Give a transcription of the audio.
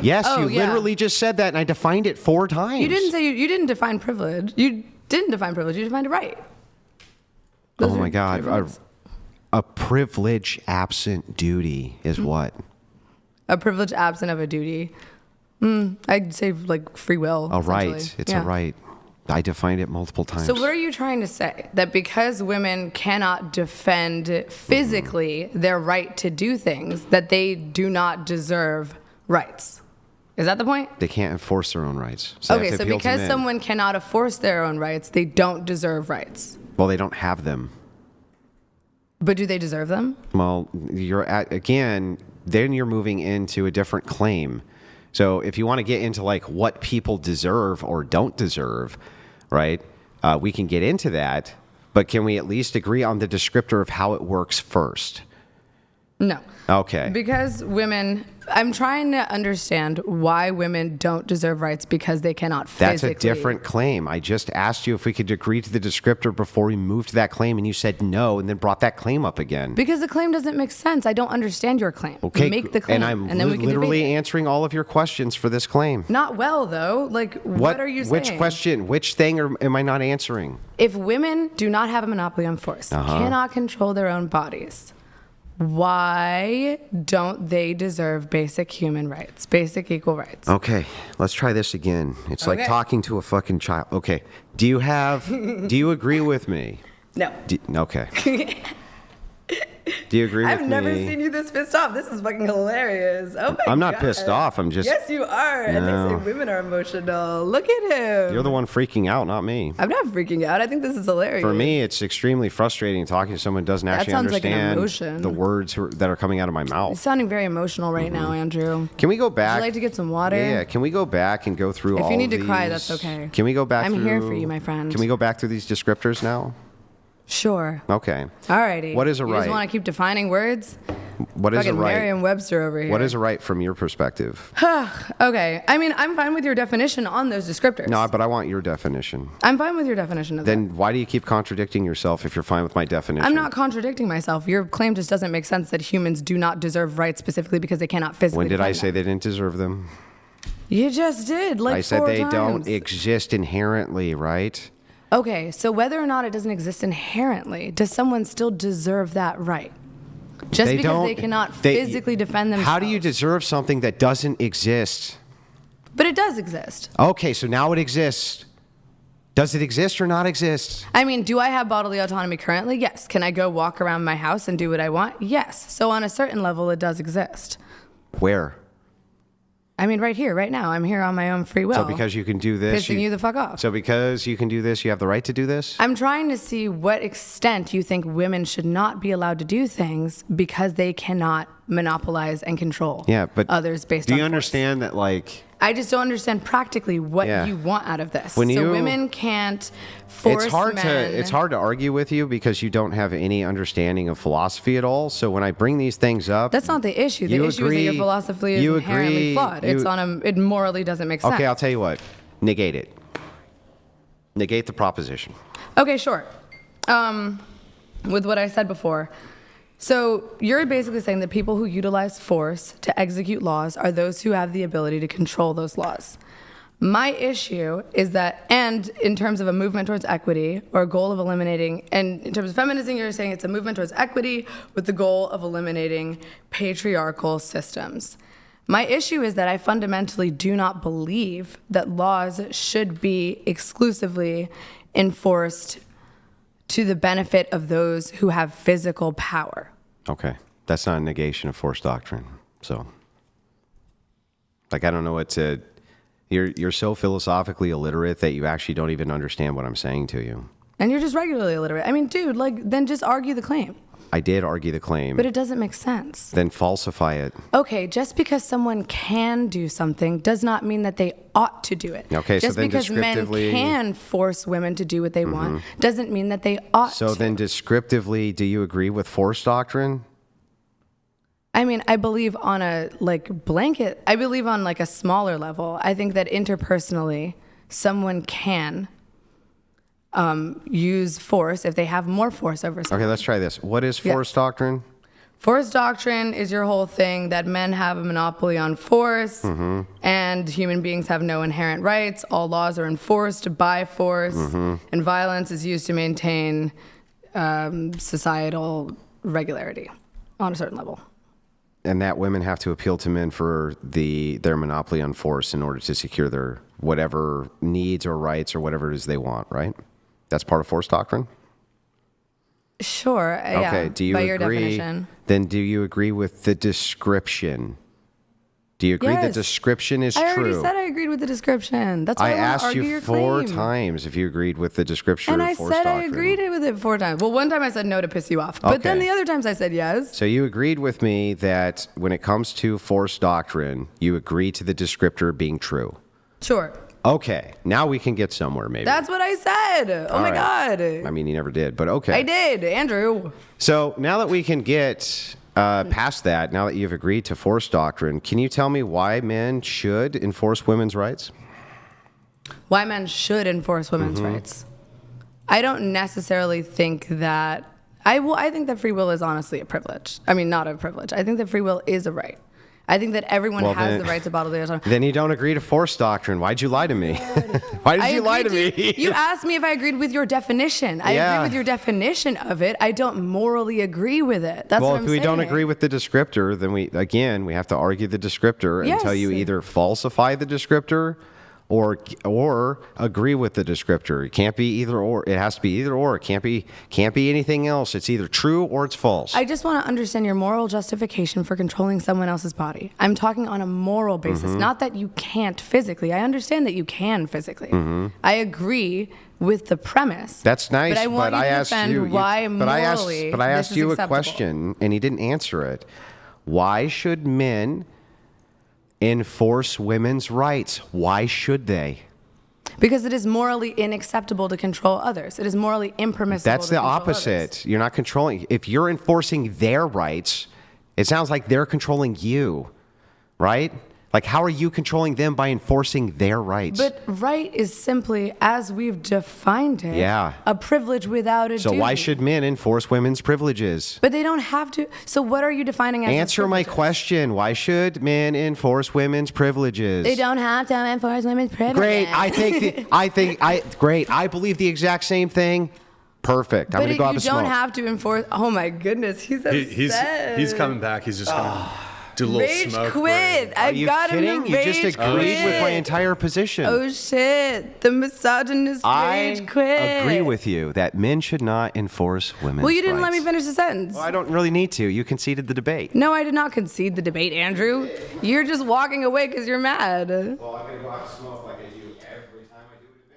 Yes, you literally just said that, and I defined it 4 times. You didn't say you didn't define privilege. You didn't define privilege. You defined a right. Oh my God. A privilege absent duty is what? A privilege absent of a duty. I'd say like free will. A right. It's a right. I defined it multiple times. So what are you trying to say? That because women cannot defend physically their right to do things, that they do not deserve rights? Is that the point? They can't enforce their own rights. So okay, so because someone cannot enforce their own rights, they don't deserve rights. Well, they don't have them. But do they deserve them? Well, then you're moving into a different claim. So if you want to get into like what people deserve or don't deserve, right, we can get into that. But can we at least agree on the descriptor of how it works first? No. Okay. Because women, I'm trying to understand why women don't deserve rights because they cannot physically. That's a different claim. I just asked you if we could agree to the descriptor before we moved to that claim, and you said no, and then brought that claim up again. Because the claim doesn't make sense. I don't understand your claim. Okay. Make the claim, and I'm then we can literally answering all of your questions for this claim. Not well, though. Like, what are you saying? Which question? Which thing am I not answering? If women do not have a monopoly on force, cannot control their own bodies, why don't they deserve basic human rights, basic equal rights? Okay, let's try this again. It's like talking to a fucking child. Okay, do you agree with me? No. Okay. Do you agree with me? I've never seen you this pissed off. This is fucking hilarious. Oh my God. I'm not pissed off. I'm just... Yes, you are. No. And they say women are emotional. Look at him. You're the one freaking out, not me. I'm not freaking out. I think this is hilarious. For me, it's extremely frustrating talking to someone who doesn't actually understand like the words that are coming out of my mouth. You're sounding very emotional right now, Andrew. Can we go back? Would you like to get some water? Yeah, can we go back and go through all of these? If you need to cry, that's okay. Can we go back I'm here for you, my friend. Can we go back through these descriptors now? Sure. Okay. Alrighty. What is a right? You just want to keep defining words? What is a right? Merriam-Webster over here. What is a right from your perspective? Okay. I mean, I'm fine with your definition on those descriptors. No, but I want your definition. I'm fine with your definition of that. Then why do you keep contradicting yourself if you're fine with my definition? I'm not contradicting myself. Your claim just doesn't make sense that humans do not deserve rights specifically because they cannot physically When did I say them. they didn't deserve them? You just did, like 4 times. I said they don't exist inherently, right? Okay, so whether or not it doesn't exist inherently, does someone still deserve that right? Just because they cannot physically defend themselves. How do you deserve something that doesn't exist? But it does exist. Okay, so now it exists. Does it exist or not exist? I mean, do I have bodily autonomy currently? Yes. Can I go walk around my house and do what I want? Yes. So on a certain level, it does exist. Where? I mean, right here, right now. I'm here on my own free will. So because you can do this... Pissing you the fuck off. So because you can do this, you have the right to do this? I'm trying to see what extent you think women should not be allowed to do things because they cannot monopolize and control others based on do you understand that, like... I just don't understand practically what you want out of this. So women can't force men. It's hard to argue with you because you don't have any understanding of philosophy at all. So when I bring these things up... That's not the issue. The issue is that your philosophy is inherently flawed. It morally doesn't make sense. Okay, I'll tell you what. Negate it. Negate the proposition. Okay, sure. With what I said before... So you're basically saying that people who utilize force to execute laws are those who have the ability to control those laws. My issue is that, and in terms of a movement towards equity or a goal of eliminating, and in terms of feminism, you're saying it's a movement towards equity with the goal of eliminating patriarchal systems. My issue is that I fundamentally do not believe that laws should be exclusively enforced to the benefit of those who have physical power. Okay. That's not a negation of force doctrine. So, like, I don't know what to... You're so philosophically illiterate that you actually don't even understand what I'm saying to you. And you're just regularly illiterate. I mean, dude, like, then just argue the claim. I did argue the claim. But it doesn't make sense. Then falsify it. Okay, just because someone can do something does not mean that they ought to do it. Okay, just so then because men can force women to do what they want doesn't mean that they ought to. So then descriptively, do you agree with force doctrine? I mean, I believe on a blanket, I believe on like a smaller level. I think that interpersonally, someone can use force if they have more force over someone. Okay, let's try this. What is force doctrine? Force doctrine is your whole thing that men have a monopoly on force and human beings have no inherent rights. All laws are enforced by force and violence is used to maintain societal regularity on a certain level. And that women have to appeal to men for their monopoly on force in order to secure their whatever needs or rights or whatever it is they want, right? That's part of force doctrine? Sure. Okay. Yeah, Do you by agree? your definition. Then do you agree with the description? Do you agree the Yes. description is I true? already said I agreed with the description. That's why I, I want to asked argue you your 4 claim. times if you agreed with the description And of I force said doctrine. I agreed with it 4 times. Well, one time I said no to piss you off. But then Okay. the other times I said yes. So you agreed with me that when it comes to force doctrine, you agree to the descriptor being true. Sure. Okay, now we can get somewhere maybe. That's what I said. Oh All my right. God. I mean, you never did, but okay. I did, Andrew. So now that we can get past that, now that you've agreed to force doctrine, can you tell me why men should enforce women's rights? Why men should enforce women's rights. I don't necessarily think that. I think that free will is honestly a privilege. I mean, not a privilege. I think that free will is a right. I think that everyone Well, has then- the right to bodily autonomy. Then you don't agree to force doctrine. Why'd you lie to me? Why did I you lie agreed to me? You asked me if I agreed with your definition. I Yeah. agree with your definition of it. I don't morally agree with it. That's Well, what if I'm we saying. don't agree with the descriptor, then we have to argue the descriptor until you Yes. either falsify the descriptor or agree with the descriptor. It can't be either or. It has to be either or. It can't be anything else. It's either true or it's false. I just want to understand your moral justification for controlling someone else's body. I'm talking on a moral basis, not that you can't physically. I understand that you can physically. I agree with the premise. That's nice, but I want you to asked defend you. why but I morally asked this is you a acceptable. question, and you didn't answer it. Why should men enforce women's rights? Why should they? Because it is morally unacceptable to control others. It is morally impermissible. That's to the control opposite. others. You're not controlling. If you're enforcing their rights, it sounds like they're controlling you, right? Like, how are you controlling them by enforcing their rights? But right is simply, as we've defined it, Yeah. a privilege without a so duty. why should men enforce women's privileges? But they don't have to. So what are you defining as Answer my privileges? question. Why should men enforce women's privileges? They don't have to enforce women's privileges. Great. Great. I believe the exact same thing. Perfect. I'm But going to go have you a smoke. don't have to enforce. Oh my goodness, he's upset. He's coming back. He's just gonna do a little Rage smoke. quit. Are I you got kidding? him to You rage just quit. agreed with my entire position. Oh shit! The misogynist rage quit. agree with you that men should not enforce women's Well, you didn't let me rights. finish the sentence. Well, I don't really need to. You conceded the debate. No, I did not concede the debate, Andrew. You're just walking away because you're mad. Well, I'm going to go have a smoke like I do every time I do a debate.